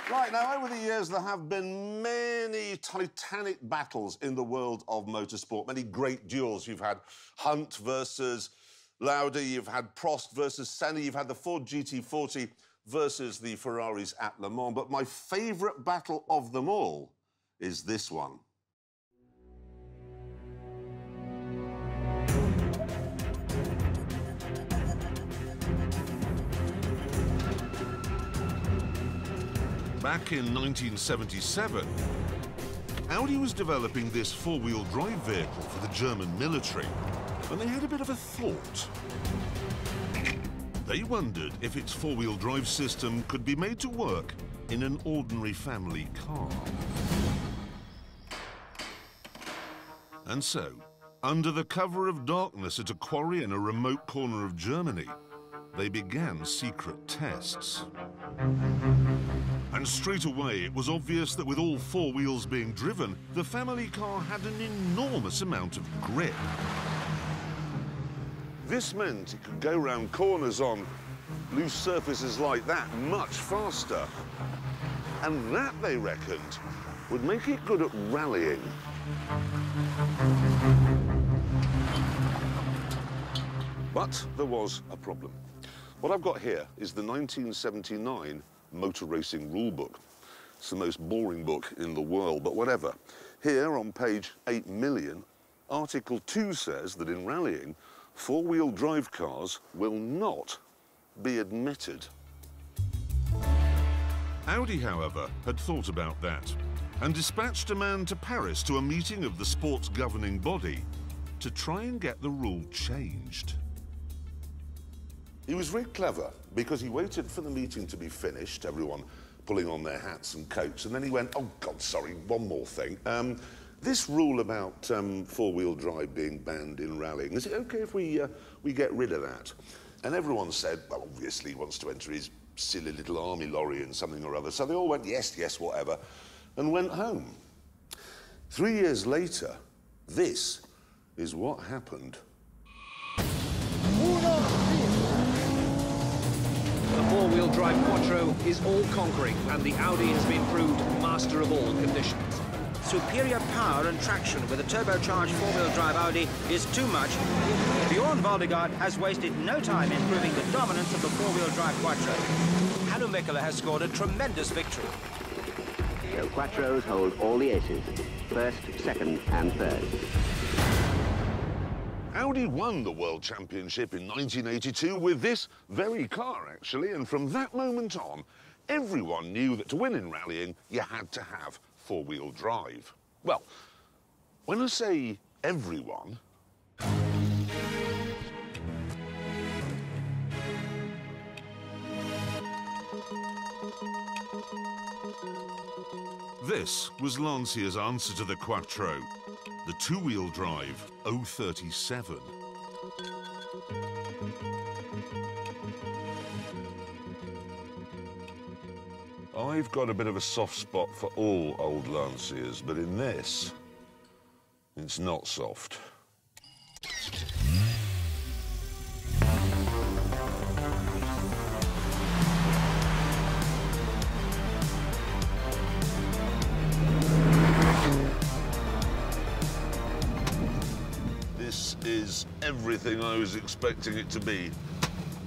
Right, now, over the years, there have been many titanic battles in the world of motorsport, many great duels. You've had Hunt versus Lauda, you've had Prost versus Senna, you've had the Ford GT40 versus the Ferraris at Le Mans, but my favourite battle of them all is this one. Back in 1977, Audi was developing this four-wheel drive vehicle for the German military, and they had a bit of a thought. They wondered if its four-wheel drive system could be made to work in an ordinary family car. And so, under the cover of darkness at a quarry in a remote corner of Germany, they began secret tests. And straight away, it was obvious that with all four wheels being driven, the family car had an enormous amount of grip. This meant it could go round corners on loose surfaces like that much faster. And that, they reckoned, would make it good at rallying. But there was a problem. What I've got here is the 1979 Motor Racing Rulebook. It's the most boring book in the world, but whatever. Here, on page 8 million, Article 2 says that in rallying, four-wheel drive cars will not be admitted. Audi, however, had thought about that and dispatched a man to Paris to a meeting of the sport's governing body to try and get the rule changed. He was very clever because he waited for the meeting to be finished, everyone pulling on their hats and coats, and then he went, oh, God, sorry, one more thing. This rule about four-wheel drive being banned in rallying, is it OK if we get rid of that? And everyone said, well, obviously he wants to enter his silly little army lorry and something or other. So they all went, yes, yes, whatever, and went home. 3 years later, this is what happened. The four-wheel drive Quattro is all-conquering, and the Audi has been proved master of all conditions. Superior power and traction with a turbocharged four-wheel drive Audi is too much. Bjorn Valdegaard has wasted no time in proving the dominance of the four-wheel drive Quattro. Hannu Mikkola has scored a tremendous victory. So Quattros hold all the aces, first, second and third. Audi won the World Championship in 1982 with this very car, actually, and from that moment on, everyone knew that to win in rallying, you had to have four-wheel drive. Well, when I say everyone, this was Lancia's answer to the Quattro, the two-wheel drive 037. I've got a bit of a soft spot for all old Lancias, but in this, it's not soft. This is everything I was expecting it to be.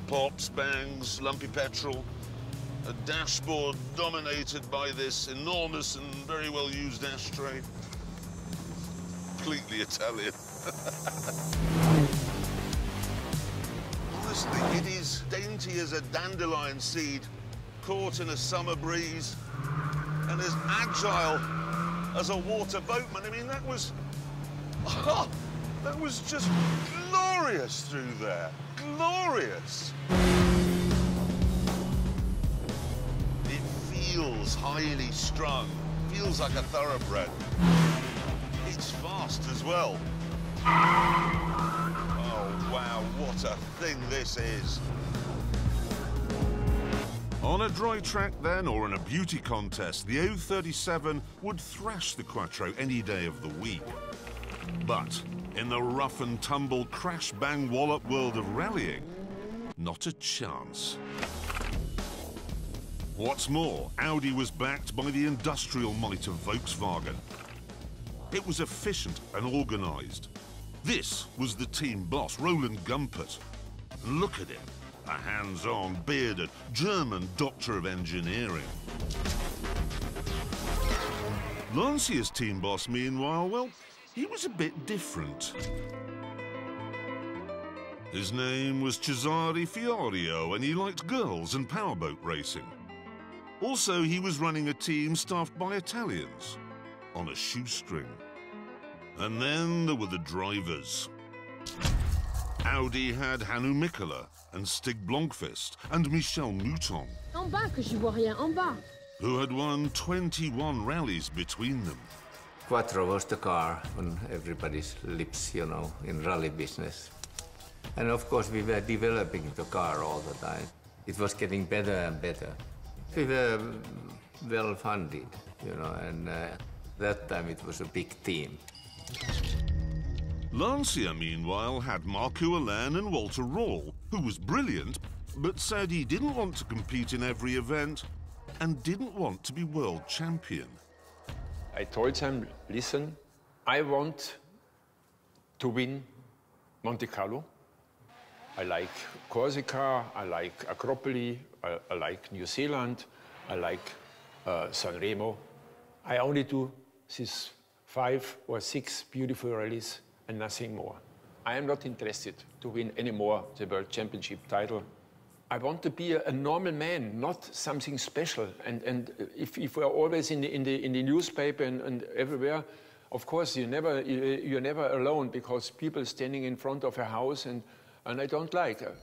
Pops, bangs, lumpy petrol, a dashboard dominated by this enormous and very well-used ashtray. Completely Italian. Honestly, it is dainty as a dandelion seed caught in a summer breeze and as agile as a water boatman. I mean, that was... Oh, that was just glorious through there. Glorious. It feels highly strung. Feels like a thoroughbred. It's fast as well. Oh, wow, what a thing this is. On a dry track, then, or in a beauty contest, the 037 would thrash the Quattro any day of the week. But in the rough and tumble, crash-bang-wallop world of rallying, not a chance. What's more, Audi was backed by the industrial might of Volkswagen. It was efficient and organised. This was the team boss, Roland Gumpert. And look at him, a hands-on, bearded German doctor of engineering. Lancia's team boss, meanwhile, well, he was a bit different. His name was Cesare Fiorio, and he liked girls and powerboat racing. Also, he was running a team staffed by Italians, on a shoestring. And then there were the drivers. Audi had Hannu Mikkola and Stig Blomqvist and Michel Mouton. En bas, que je vois rien, en bas. Who had won 21 rallies between them. Quattro was the car on everybody's lips, you know, in rally business. And of course, we were developing the car all the time. It was getting better and better. We were well funded, you know, and that time it was a big team. Lancia, meanwhile, had Marco Alain and Walter Röhrl, who was brilliant, but said he didn't want to compete in every event and didn't want to be world champion. I told them, listen, I want to win Monte Carlo. I like Corsica, I like Acropoli, I like New Zealand, I like San Remo. I only do these 5 or 6 beautiful rallies and nothing more. I am not interested to win any more the World Championship title. I want to be a normal man, not something special. And if we're always in the newspaper and everywhere, of course you're never alone because people standing in front of a house and I don't like her.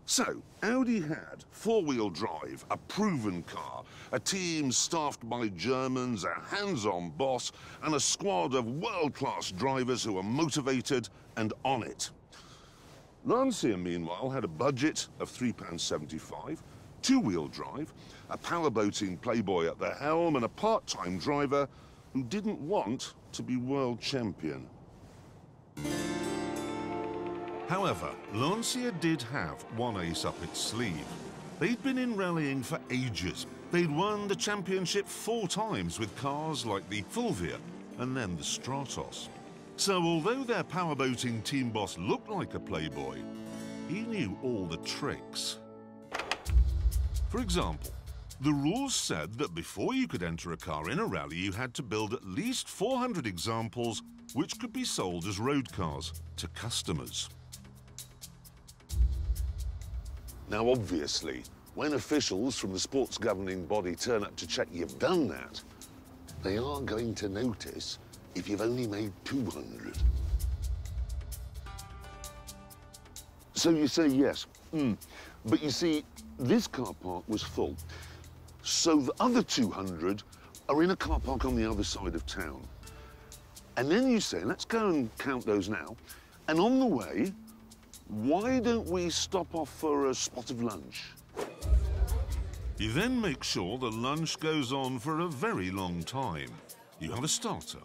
So, Audi had 4-wheel drive, a proven car, a team staffed by Germans, a hands-on boss, and a squad of world-class drivers who were motivated and on it. Lancia, meanwhile, had a budget of £3.75, 2-wheel drive, a powerboating playboy at the helm, and a part-time driver who didn't want to be world champion. However, Lancia did have one ace up its sleeve. They'd been in rallying for ages. They'd won the championship 4 times with cars like the Fulvia and then the Stratos. So although their powerboating team boss looked like a playboy, he knew all the tricks. For example, the rules said that before you could enter a car in a rally, you had to build at least 400 examples which could be sold as road cars to customers. Now, obviously, when officials from the sports governing body turn up to check you've done that, they are going to notice if you've only made 200. So you say yes. But you see, this car park was full. So the other 200 are in a car park on the other side of town. And then you say, let's go and count those now. And on the way, why don't we stop off for a spot of lunch? You then make sure the lunch goes on for a very long time. You have a starter,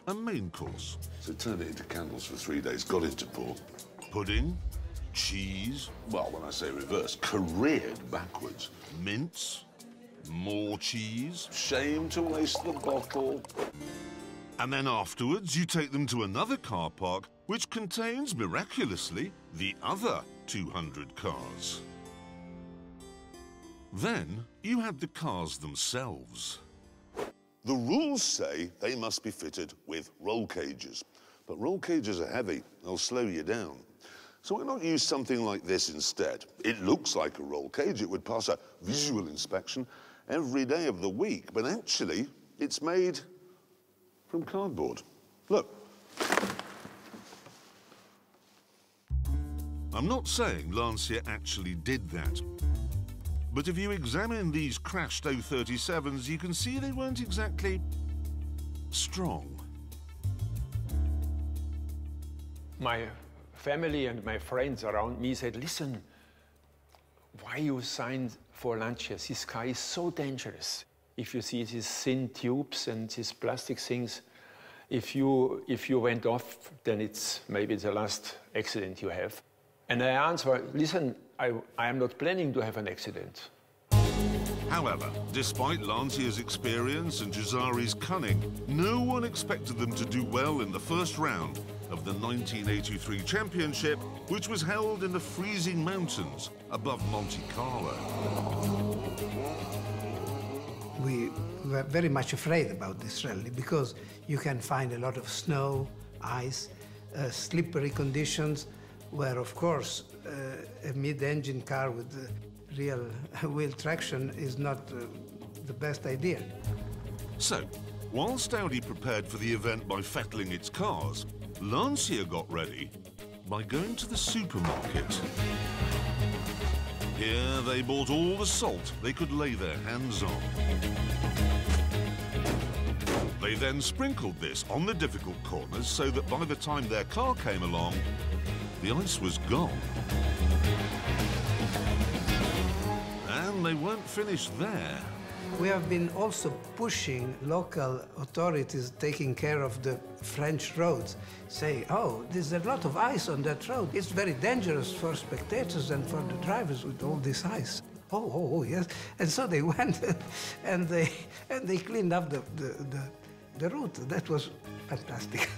a main course. So turned it into candles for 3 days, got into port. Pudding, cheese. Well, when I say reverse, careered backwards. Mince, more cheese. Shame to waste the bottle. And then afterwards, you take them to another car park, which contains, miraculously, the other 200 cars. Then you had the cars themselves. The rules say they must be fitted with roll cages. But roll cages are heavy, they'll slow you down. So why not use something like this instead? It looks like a roll cage, it would pass a visual inspection every day of the week, but actually, it's made from cardboard. Look. I'm not saying Lancia actually did that. But if you examine these crashed 037s, you can see they weren't exactly strong. My family and my friends around me said, listen, why you signed for Lancia? This car is so dangerous. If you see these thin tubes and these plastic things, if you went off, then it's maybe the last accident you have. And I answered, listen, I am not planning to have an accident. However, despite Lancia's experience and Gisari's cunning, no one expected them to do well in the first round of the 1983 championship, which was held in the freezing mountains above Monte Carlo. We were very much afraid about this rally because you can find a lot of snow, ice, slippery conditions, where of course a mid-engine car with real wheel traction is not the best idea. So, whilst Audi prepared for the event by fettling its cars, Lancia got ready by going to the supermarket. Here they bought all the salt they could lay their hands on. They then sprinkled this on the difficult corners so that by the time their car came along, the ice was gone. And they weren't finished there. We have been also pushing local authorities taking care of the French roads, saying, oh, there's a lot of ice on that road. It's very dangerous for spectators and for the drivers with all this ice. Oh, yes. And so they went and they cleaned up the route. That was fantastic.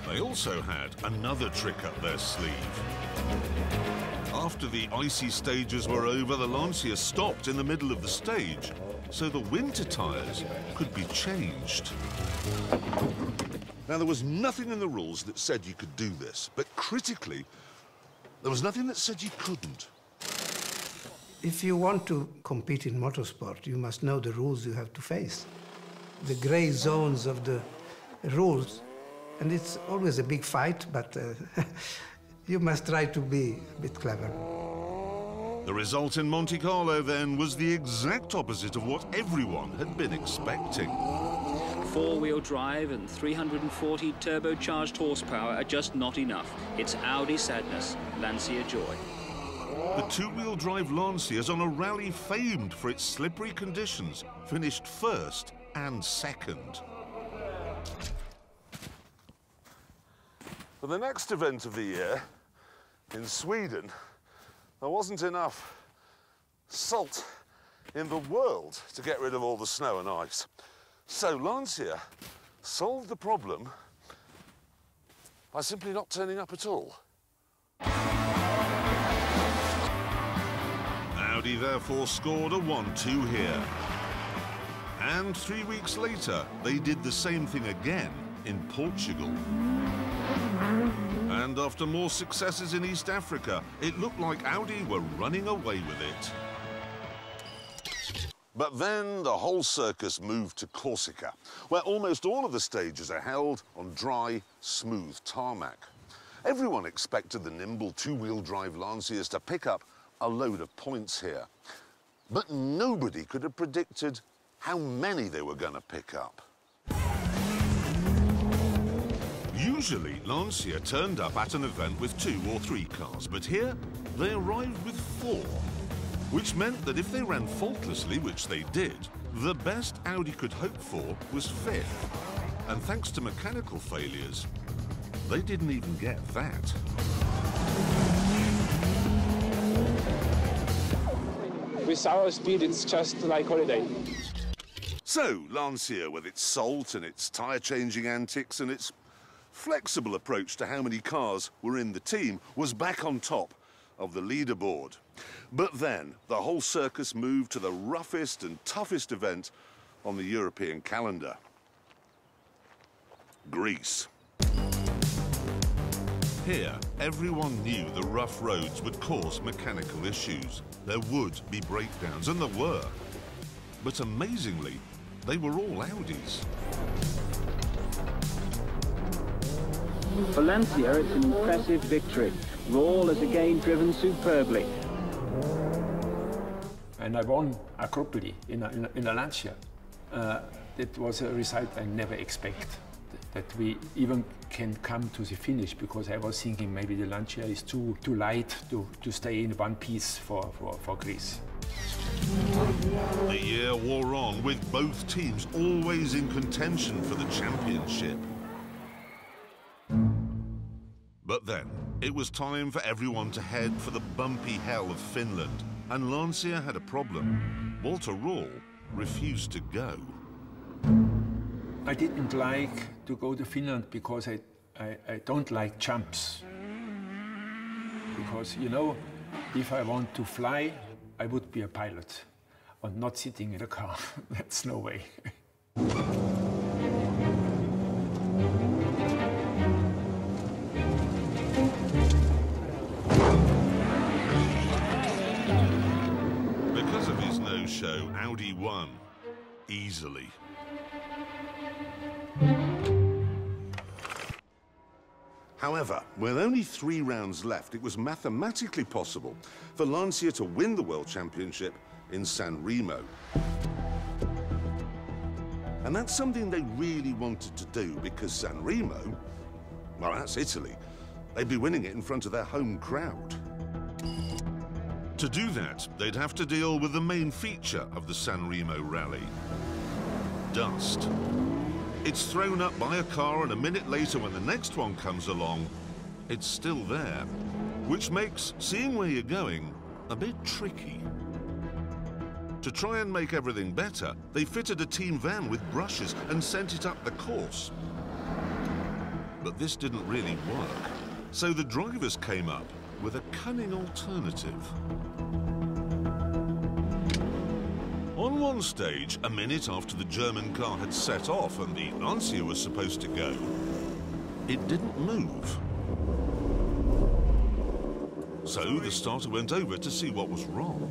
They also had another trick up their sleeve. After the icy stages were over, the Lancia stopped in the middle of the stage so the winter tyres could be changed. Now, there was nothing in the rules that said you could do this, but critically, there was nothing that said you couldn't. If you want to compete in motorsport, you must know the rules you have to face, the gray zones of the rules. And it's always a big fight, but you must try to be a bit clever. The result in Monte Carlo, then, was the exact opposite of what everyone had been expecting. Four-wheel drive and 340 turbocharged horsepower are just not enough. It's Audi sadness, Lancia joy. The two-wheel drive Lancias on a rally famed for its slippery conditions finished first and second. For the next event of the year, in Sweden, there wasn't enough salt in the world to get rid of all the snow and ice. So Lancia solved the problem by simply not turning up at all. Audi therefore scored a 1-2 here. And 3 weeks later, they did the same thing again in Portugal. And after more successes in East Africa, it looked like Audi were running away with it. But then the whole circus moved to Corsica, where almost all of the stages are held on dry, smooth tarmac. Everyone expected the nimble two-wheel drive Lancias to pick up a load of points here. But nobody could have predicted how many they were going to pick up. Usually, Lancia turned up at an event with 2 or 3 cars, but here they arrived with 4, which meant that if they ran faultlessly, which they did, the best Audi could hope for was 5th. And thanks to mechanical failures, they didn't even get that. With our speed, it's just like holiday. So, Lancia, with its salt and its tyre-changing antics and its flexible approach to how many cars were in the team, was back on top of the leaderboard. But then, the whole circus moved to the roughest and toughest event on the European calendar. Greece. Here, everyone knew the rough roads would cause mechanical issues. There would be breakdowns, and there were. But amazingly, they were all Audis. For Lancia, it's an impressive victory. Rawl has again driven superbly. And I won Acropoli in a Lancia. That was a result I never expected, that we even can come to the finish, because I was thinking maybe the Lancia is too light to stay in one piece for Greece. The year wore on, with both teams always in contention for the championship. But then, it was time for everyone to head for the bumpy hell of Finland, and Lancia had a problem. Walter Röhrl refused to go. I didn't like to go to Finland because I don't like jumps. Because, you know, if I want to fly, I would be a pilot and not sitting in a car. That's no way. Because of his no-show, Audi won easily. However, with only 3 rounds left, it was mathematically possible for Lancia to win the World Championship in San Remo. And that's something they really wanted to do because San Remo, well, that's Italy. They'd be winning it in front of their home crowd. To do that, they'd have to deal with the main feature of the San Remo rally: dust. It's thrown up by a car, and a minute later, when the next one comes along, it's still there, which makes seeing where you're going a bit tricky. To try and make everything better, they fitted a team van with brushes and sent it up the course. But this didn't really work, so the drivers came up with a cunning alternative. On one stage, a minute after the German car had set off and the Lancia was supposed to go, it didn't move. So the starter went over to see what was wrong.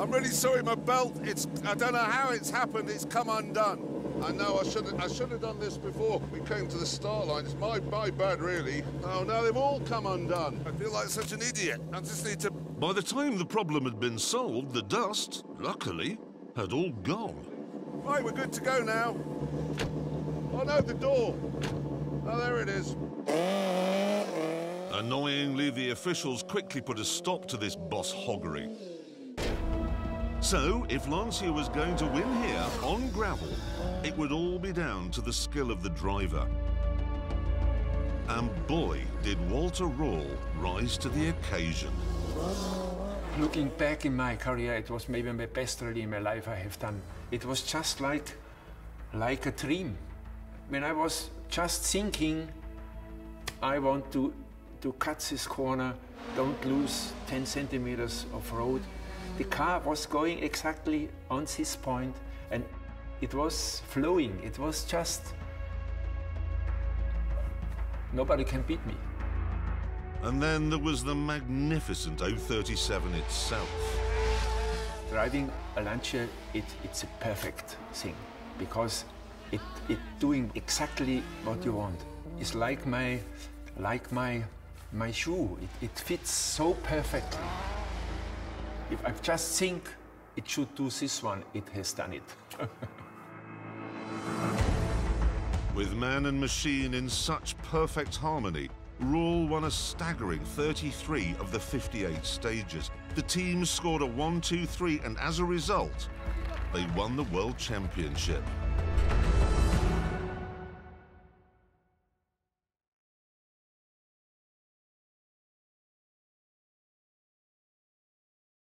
I'm really sorry, my belt, I don't know how it's happened, it's come undone. I know, I should have done this before we came to the start line. It's my bad, really. Oh, no, they've all come undone. I feel like such an idiot. I just need to... By the time the problem had been solved, the dust, luckily, had all gone. Right, we're good to go now. Oh, no, the door. Oh, there it is. Annoyingly, the officials quickly put a stop to this boss hoggery. So, if Lancia was going to win here, on gravel, it would all be down to the skill of the driver. And boy, did Walter Röhrl rise to the occasion. Looking back in my career, it was maybe the best rally in my life I have done. It was just like a dream. When I was just thinking, I want to cut this corner, don't lose 10 centimeters of road. The car was going exactly on this point, and it was flowing. It was just... nobody can beat me. And then there was the magnificent 037 itself. Driving a Lancia, it's a perfect thing, because it doing exactly what you want. It's like my shoe. It fits so perfectly. If I just think it should do this one, it has done it. With man and machine in such perfect harmony, Röhrl won a staggering 33 of the 58 stages. The team scored a 1, 2, 3, and as a result, they won the World Championship.